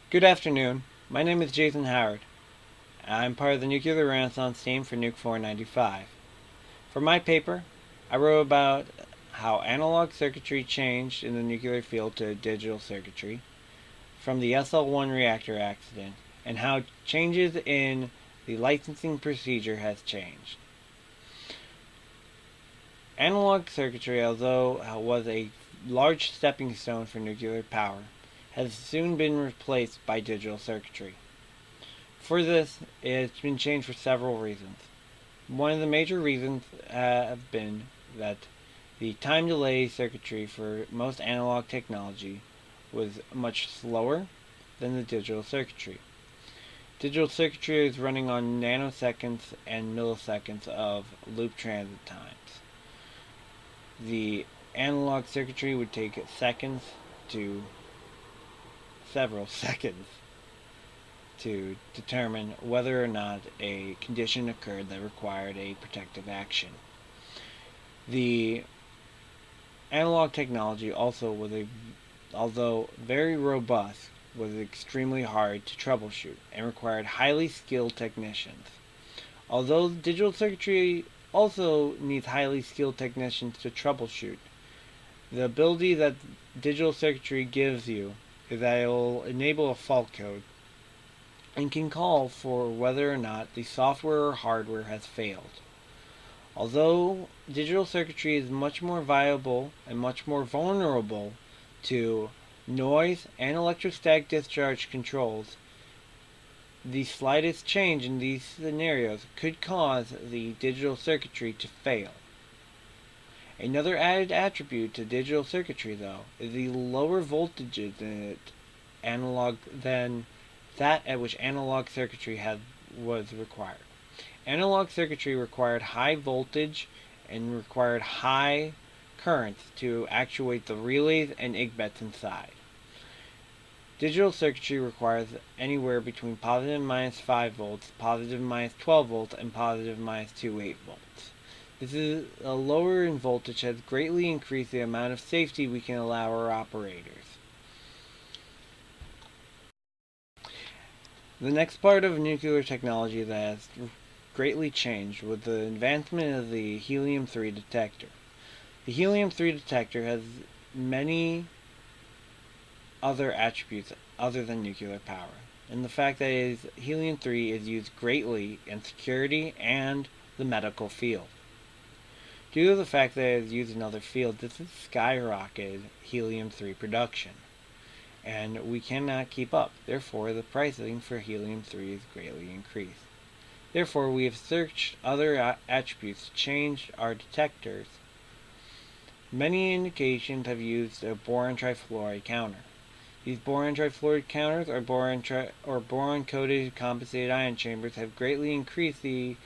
Good afternoon. My name is Jason Howard. I'm part of the Nuclear Renaissance team for Nuke 495. For my paper, I wrote about how analog circuitry changed in the nuclear field to digital circuitry from the SL1 reactor accident and how changes in the licensing procedure has changed. Analog circuitry, although was a large stepping stone for nuclear power, has soon been replaced by digital circuitry. For this, it's been changed for several reasons. One of the major reasons have been that the time delay circuitry for most analog technology was much slower than the digital circuitry. Digital circuitry is running on nanoseconds and milliseconds of loop transit times. The analog circuitry would take seconds to several seconds to determine whether or not a condition occurred that required a protective action. The analog technology also although very robust, was extremely hard to troubleshoot and required highly skilled technicians. Although digital circuitry also needs highly skilled technicians to troubleshoot, the ability that digital circuitry gives you is that it will enable a fault code and can call for whether or not the software or hardware has failed. Although digital circuitry is much more viable and much more vulnerable to noise and electrostatic discharge controls, the slightest change in these scenarios could cause the digital circuitry to fail. Another added attribute to digital circuitry, though, is the lower voltages in it analog than that at which analog circuitry was required. Analog circuitry required high voltage and required high currents to actuate the relays and IGBETs inside. Digital circuitry requires anywhere between positive and minus 5 volts, positive and minus 12 volts, and positive and minus 28 volts. This is a lower in voltage has greatly increased the amount of safety we can allow our operators. The next part of nuclear technology that has greatly changed was the advancement of the helium-3 detector. The helium-3 detector has many other attributes other than nuclear power, and the fact that helium-3 is used greatly in security and the medical field. Due to the fact that it is used in other fields, this has skyrocketed helium-3 production, and we cannot keep up. Therefore, the pricing for helium-3 is greatly increased. Therefore, we have searched other attributes to change our detectors. Many indications have used a boron trifluoride counter. These boron trifluoride counters or boron-coated compensated ion chambers have greatly increased the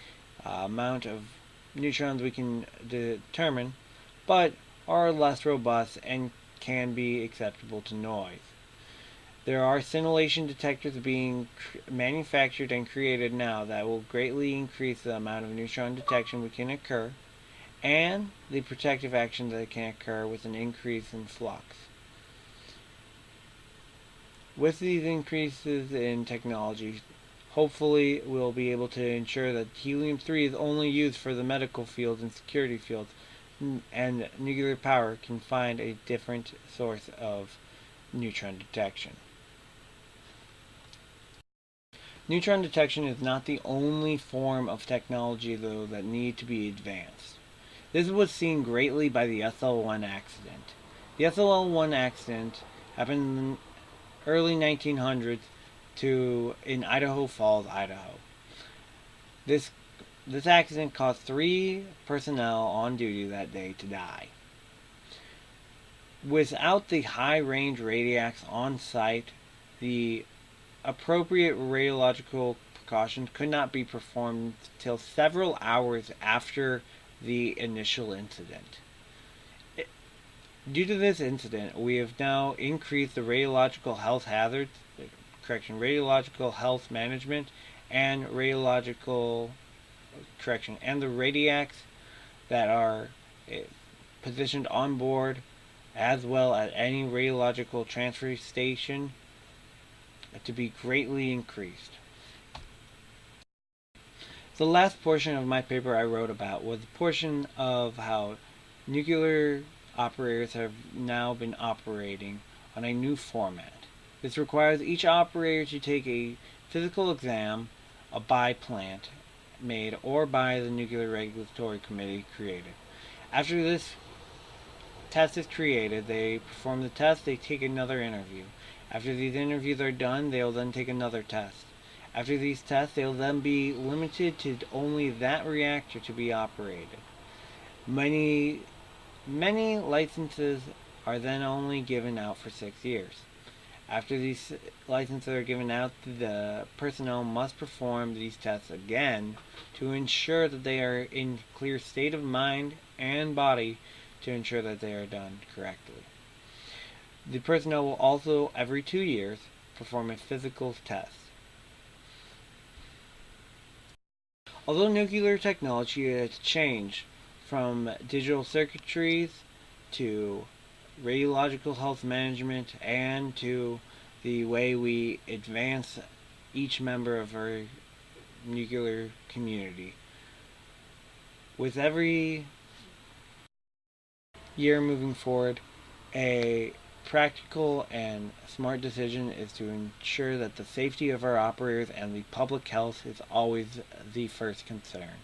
amount of neutrons we can determine, but are less robust and can be acceptable to noise. There are scintillation detectors being manufactured and created now that will greatly increase the amount of neutron detection we can occur and the protective action that can occur with an increase in flux. With these increases in technology, hopefully we'll be able to ensure that helium-3 is only used for the medical fields and security fields, and nuclear power can find a different source of neutron detection. Neutron detection is not the only form of technology, though, that need to be advanced. This was seen greatly by the SL1 accident. The SL1 accident happened in the early 1900s in Idaho Falls, Idaho. This accident caused 3 personnel on duty that day to die. Without the high-range radiacs on site, the appropriate radiological precautions could not be performed till several hours after the initial incident. Due to this incident, we have now increased the radiological health hazards, radiological health management, and and the radiacs that are positioned on board, as well as any radiological transfer station, to be greatly increased. The last portion of my paper I wrote about was a portion of how nuclear operators have now been operating on a new format. This requires each operator to take a physical exam by plant made or by the Nuclear Regulatory Committee created. After this test is created, they perform the test, they take another interview. After these interviews are done, they'll then take another test. After these tests, they'll then be limited to only that reactor to be operated. Many licenses are then only given out for 6 years. After these licenses are given out, the personnel must perform these tests again to ensure that they are in clear state of mind and body to ensure that they are done correctly. The personnel will also, every 2 years, perform a physical test. Although nuclear technology has changed from digital circuitries to radiological health management and to the way we advance each member of our nuclear community, with every year moving forward, a practical and smart decision is to ensure that the safety of our operators and the public health is always the first concern.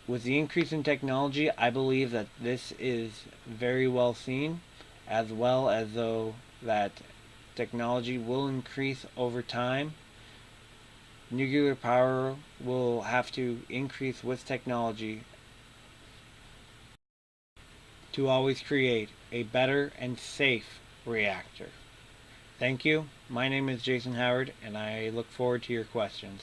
With the increase in technology, I believe that this is very well seen, as well as though that technology will increase over time. Nuclear power will have to increase with technology to always create a better and safe reactor. Thank you. My name is Jason Howard, and I look forward to your questions.